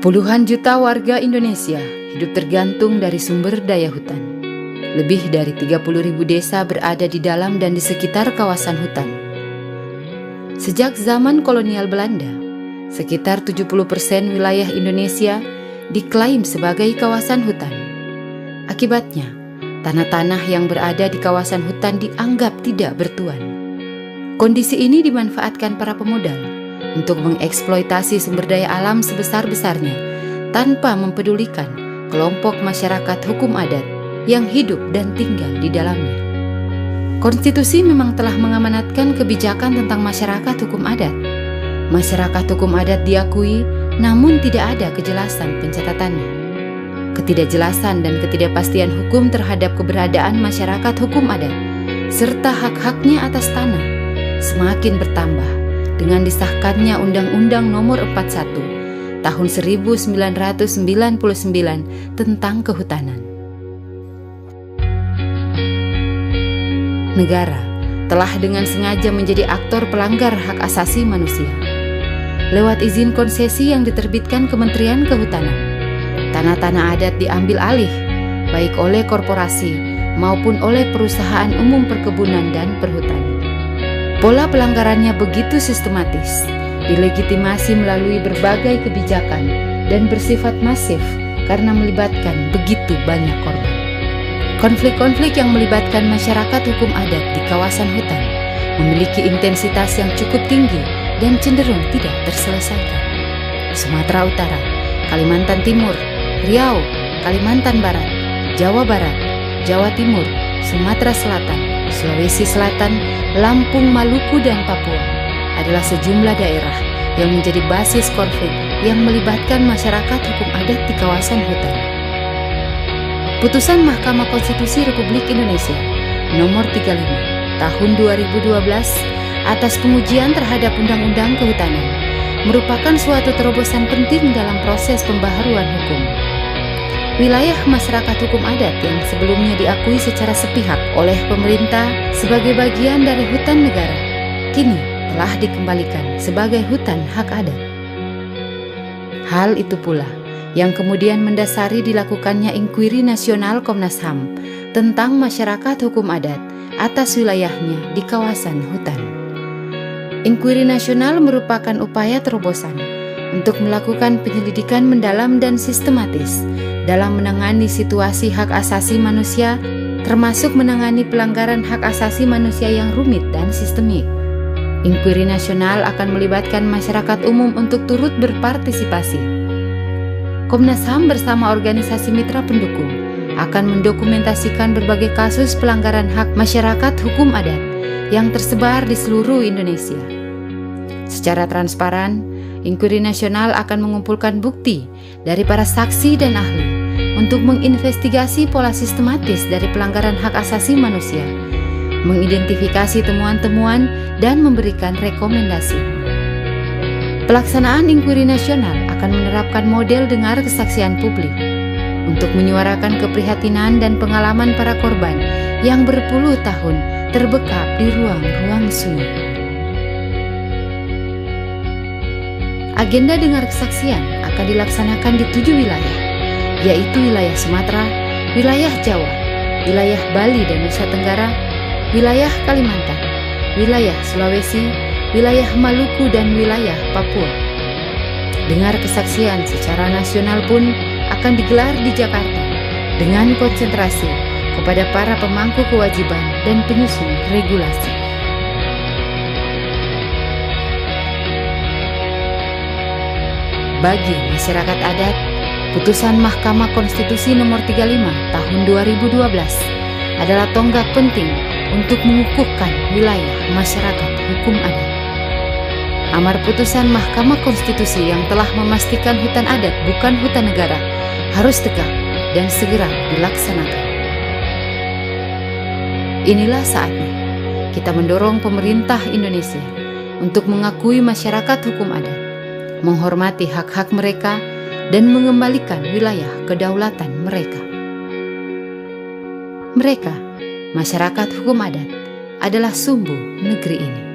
Puluhan juta warga Indonesia hidup tergantung dari sumber daya hutan. Lebih dari 30.000 desa berada di dalam dan di sekitar kawasan hutan. Sejak zaman kolonial Belanda, sekitar 70% wilayah Indonesia diklaim sebagai kawasan hutan. Akibatnya, tanah-tanah yang berada di kawasan hutan dianggap tidak bertuan. Kondisi ini dimanfaatkan para pemodal untuk mengeksploitasi sumber daya alam sebesar-besarnya tanpa mempedulikan kelompok masyarakat hukum adat yang hidup dan tinggal di dalamnya. Konstitusi memang telah mengamanatkan kebijakan tentang masyarakat hukum adat. Masyarakat hukum adat diakui, namun tidak ada kejelasan pencatatannya. Ketidakjelasan dan ketidakpastian hukum terhadap keberadaan masyarakat hukum adat serta hak-haknya atas tanah semakin bertambah dengan disahkannya Undang-Undang Nomor 41 Tahun 1999 tentang Kehutanan. Negara telah dengan sengaja menjadi aktor pelanggar hak asasi manusia. Lewat izin konsesi yang diterbitkan Kementerian Kehutanan, tanah-tanah adat diambil alih baik oleh korporasi maupun oleh perusahaan umum perkebunan dan perhutani. Pola pelanggarannya begitu sistematis, dilegitimasi melalui berbagai kebijakan dan bersifat masif karena melibatkan begitu banyak korban. Konflik-konflik yang melibatkan masyarakat hukum adat di kawasan hutan memiliki intensitas yang cukup tinggi dan cenderung tidak terselesaikan. Sumatera Utara, Kalimantan Timur, Riau, Kalimantan Barat, Jawa Barat, Jawa Timur, Sumatera Selatan, Sulawesi Selatan, Lampung, Maluku, dan Papua adalah sejumlah daerah yang menjadi basis konflik yang melibatkan masyarakat hukum adat di kawasan hutan. Putusan Mahkamah Konstitusi Republik Indonesia Nomor 35 Tahun 2012 atas pengujian terhadap Undang-Undang Kehutanan merupakan suatu terobosan penting dalam proses pembaharuan hukum. Wilayah masyarakat hukum adat yang sebelumnya diakui secara sepihak oleh pemerintah sebagai bagian dari hutan negara, kini telah dikembalikan sebagai hutan hak adat. Hal itu pula yang kemudian mendasari dilakukannya inkuiri nasional Komnas HAM tentang masyarakat hukum adat atas wilayahnya di kawasan hutan. Inkuiri nasional merupakan upaya terobosan untuk melakukan penyelidikan mendalam dan sistematis dalam menangani situasi hak asasi manusia, termasuk menangani pelanggaran hak asasi manusia yang rumit dan sistemik. Inkuiri nasional akan melibatkan masyarakat umum untuk turut berpartisipasi. Komnas HAM bersama organisasi mitra pendukung akan mendokumentasikan berbagai kasus pelanggaran hak masyarakat hukum adat yang tersebar di seluruh Indonesia. Secara transparan, inkuiri nasional akan mengumpulkan bukti dari para saksi dan ahli untuk menginvestigasi pola sistematis dari pelanggaran hak asasi manusia, mengidentifikasi temuan-temuan, dan memberikan rekomendasi. Pelaksanaan inkuiri nasional akan menerapkan model dengar kesaksian publik untuk menyuarakan keprihatinan dan pengalaman para korban yang berpuluh tahun terbekap di ruang-ruang sunyi. Agenda dengar kesaksian akan dilaksanakan di 7 wilayah, yaitu wilayah Sumatera, wilayah Jawa, wilayah Bali dan Nusa Tenggara, wilayah Kalimantan, wilayah Sulawesi, wilayah Maluku, dan wilayah Papua. Dengar kesaksian secara nasional pun akan digelar di Jakarta dengan konsentrasi kepada para pemangku kewajiban dan penyusun regulasi. Bagi masyarakat adat, putusan Mahkamah Konstitusi Nomor 35 Tahun 2012 adalah tonggak penting untuk mengukuhkan wilayah masyarakat hukum adat. Amar putusan Mahkamah Konstitusi yang telah memastikan hutan adat bukan hutan negara harus tegak dan segera dilaksanakan. Inilah saatnya kita mendorong pemerintah Indonesia untuk mengakui masyarakat hukum adat, menghormati hak-hak mereka, dan mengembalikan wilayah kedaulatan mereka. Mereka, masyarakat hukum adat, adalah sumbu negeri ini.